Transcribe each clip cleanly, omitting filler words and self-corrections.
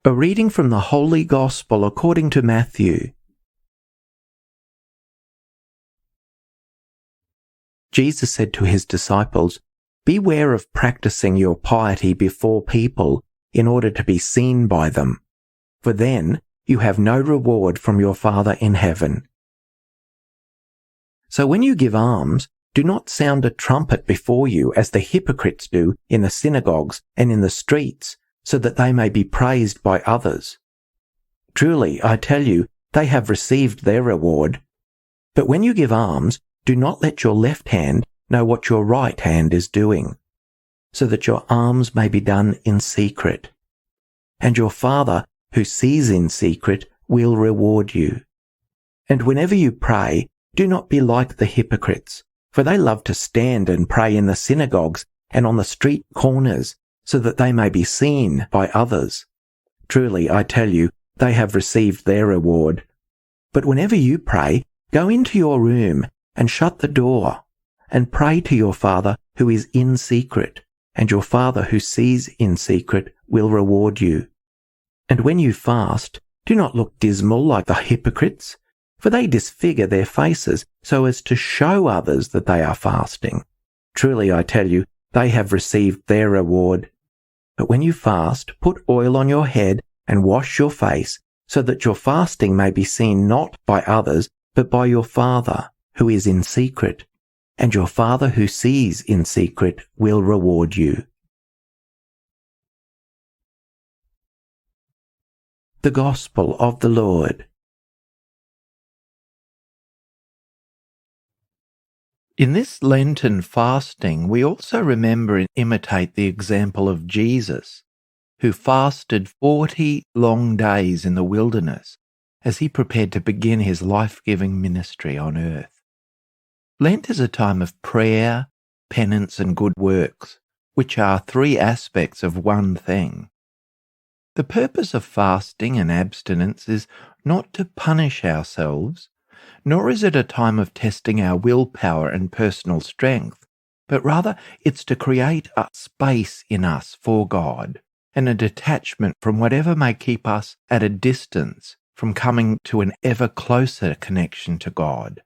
A reading from the Holy Gospel according to Matthew. Jesus said to his disciples, "Beware of practicing your piety before people in order to be seen by them, for then you have no reward from your Father in heaven. So when you give alms, do not sound a trumpet before you as the hypocrites do in the synagogues and in the streets, so that they may be praised by others. Truly, I tell you, they have received their reward. But when you give alms, do not let your left hand know what your right hand is doing, so that your alms may be done in secret. And your Father, who sees in secret, will reward you. And whenever you pray, do not be like the hypocrites, for they love to stand and pray in the synagogues and on the street corners, so that they may be seen by others. Truly, I tell you, they have received their reward. But whenever you pray, go into your room and shut the door, and pray to your Father who is in secret, and your Father who sees in secret will reward you. And when you fast, do not look dismal like the hypocrites, for they disfigure their faces so as to show others that they are fasting. Truly, I tell you, they have received their reward. But when you fast, put oil on your head and wash your face, so that your fasting may be seen not by others, but by your Father who is in secret, and your Father who sees in secret will reward you." The Gospel of the Lord. In this Lenten fasting, we also remember and imitate the example of Jesus, who fasted 40 long days in the wilderness as he prepared to begin his life-giving ministry on earth. Lent is a time of prayer, penance, and good works, which are three aspects of one thing. The purpose of fasting and abstinence is not to punish ourselves, nor is it a time of testing our willpower and personal strength, but rather it's to create a space in us for God and a detachment from whatever may keep us at a distance from coming to an ever closer connection to God.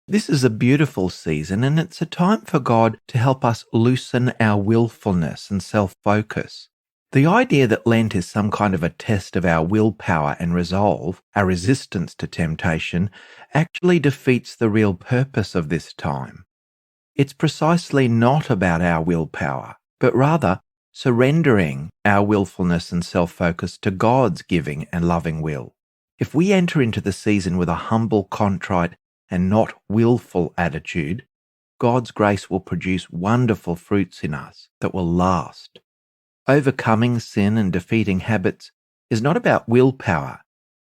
This is a beautiful season, and it's a time for God to help us loosen our willfulness and self-focus. The idea that Lent is some kind of a test of our willpower and resolve, our resistance to temptation, actually defeats the real purpose of this time. It's precisely not about our willpower, but rather surrendering our willfulness and self-focus to God's giving and loving will. If we enter into the season with a humble, contrite, and not willful attitude, God's grace will produce wonderful fruits in us that will last. Overcoming sin and defeating habits is not about willpower,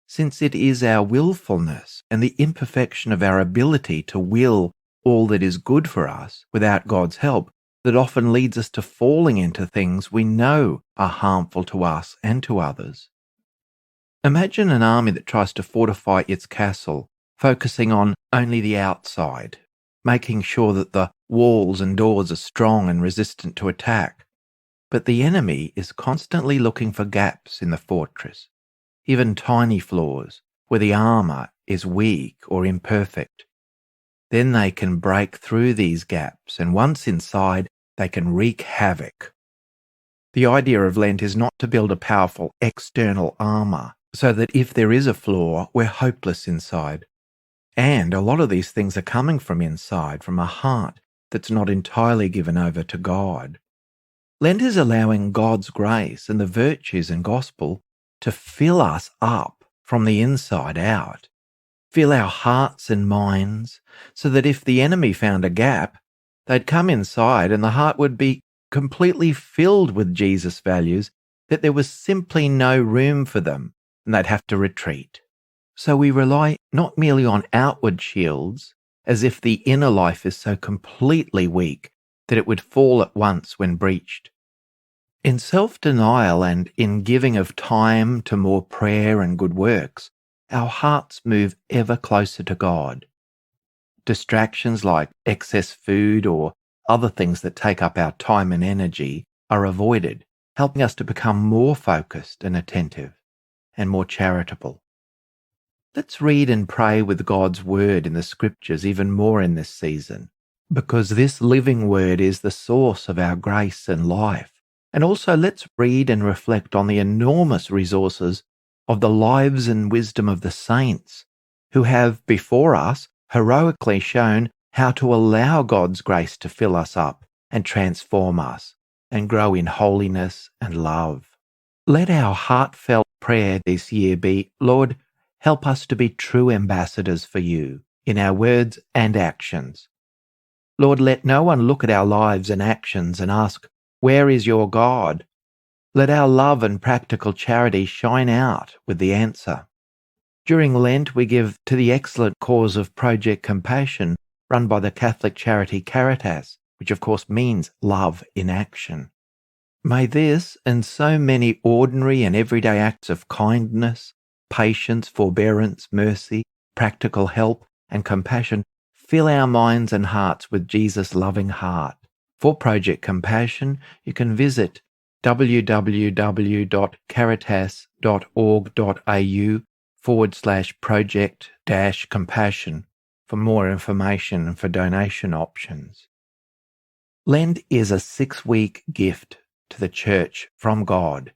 since it is our willfulness and the imperfection of our ability to will all that is good for us without God's help that often leads us to falling into things we know are harmful to us and to others. Imagine an army that tries to fortify its castle, focusing on only the outside, making sure that the walls and doors are strong and resistant to attack. But the enemy is constantly looking for gaps in the fortress, even tiny flaws where the armor is weak or imperfect. Then they can break through these gaps, and once inside, they can wreak havoc. The idea of Lent is not to build a powerful external armor, so that if there is a flaw, we're hopeless inside. And a lot of these things are coming from inside, from a heart that's not entirely given over to God. Lent is allowing God's grace and the virtues and gospel to fill us up from the inside out, fill our hearts and minds, so that if the enemy found a gap, they'd come inside and the heart would be completely filled with Jesus' values, that there was simply no room for them and they'd have to retreat. So we rely not merely on outward shields, as if the inner life is so completely weak that it would fall at once when breached. In self-denial and in giving of time to more prayer and good works, our hearts move ever closer to God. Distractions like excess food or other things that take up our time and energy are avoided, helping us to become more focused and attentive and more charitable. Let's read and pray with God's Word in the Scriptures even more in this season, because this living Word is the source of our grace and life. And also let's read and reflect on the enormous resources of the lives and wisdom of the saints who have before us heroically shown how to allow God's grace to fill us up and transform us and grow in holiness and love. Let our heartfelt prayer this year be, Lord, help us to be true ambassadors for you in our words and actions. Lord, let no one look at our lives and actions and ask, where is your God? Let our love and practical charity shine out with the answer. During Lent, we give to the excellent cause of Project Compassion, run by the Catholic charity Caritas, which of course means love in action. May this and so many ordinary and everyday acts of kindness, patience, forbearance, mercy, practical help, and compassion fill our minds and hearts with Jesus' loving heart. For Project Compassion, you can visit www.caritas.org.au/project-compassion for more information and for donation options. Lent is a 6-week gift to the Church from God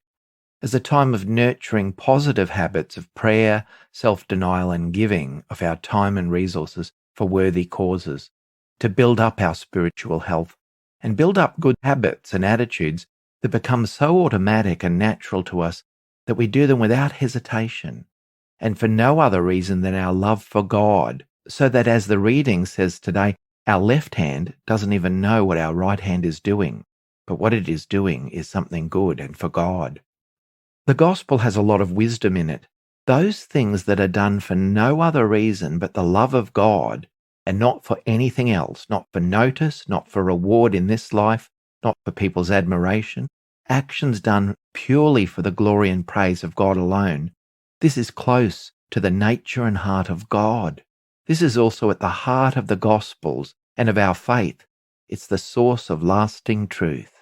as a time of nurturing positive habits of prayer, self-denial and giving of our time and resources for worthy causes, to build up our spiritual health and build up good habits and attitudes that become so automatic and natural to us that we do them without hesitation and for no other reason than our love for God, so that, as the reading says today, our left hand doesn't even know what our right hand is doing, but what it is doing is something good and for God. The gospel has a lot of wisdom in it. Those things that are done for no other reason but the love of God, and not for anything else, not for notice, not for reward in this life, not for people's admiration, actions done purely for the glory and praise of God alone. This is close to the nature and heart of God. This is also at the heart of the Gospels and of our faith. It's the source of lasting truth.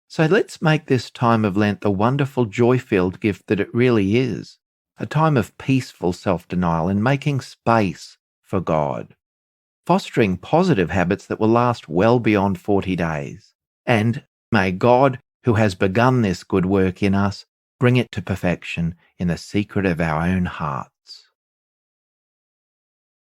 So let's make this time of Lent the wonderful joy-filled gift that it really is, a time of peaceful self-denial and making space for God, fostering positive habits that will last well beyond 40 days. And may God, who has begun this good work in us, bring it to perfection in the secret of our own hearts.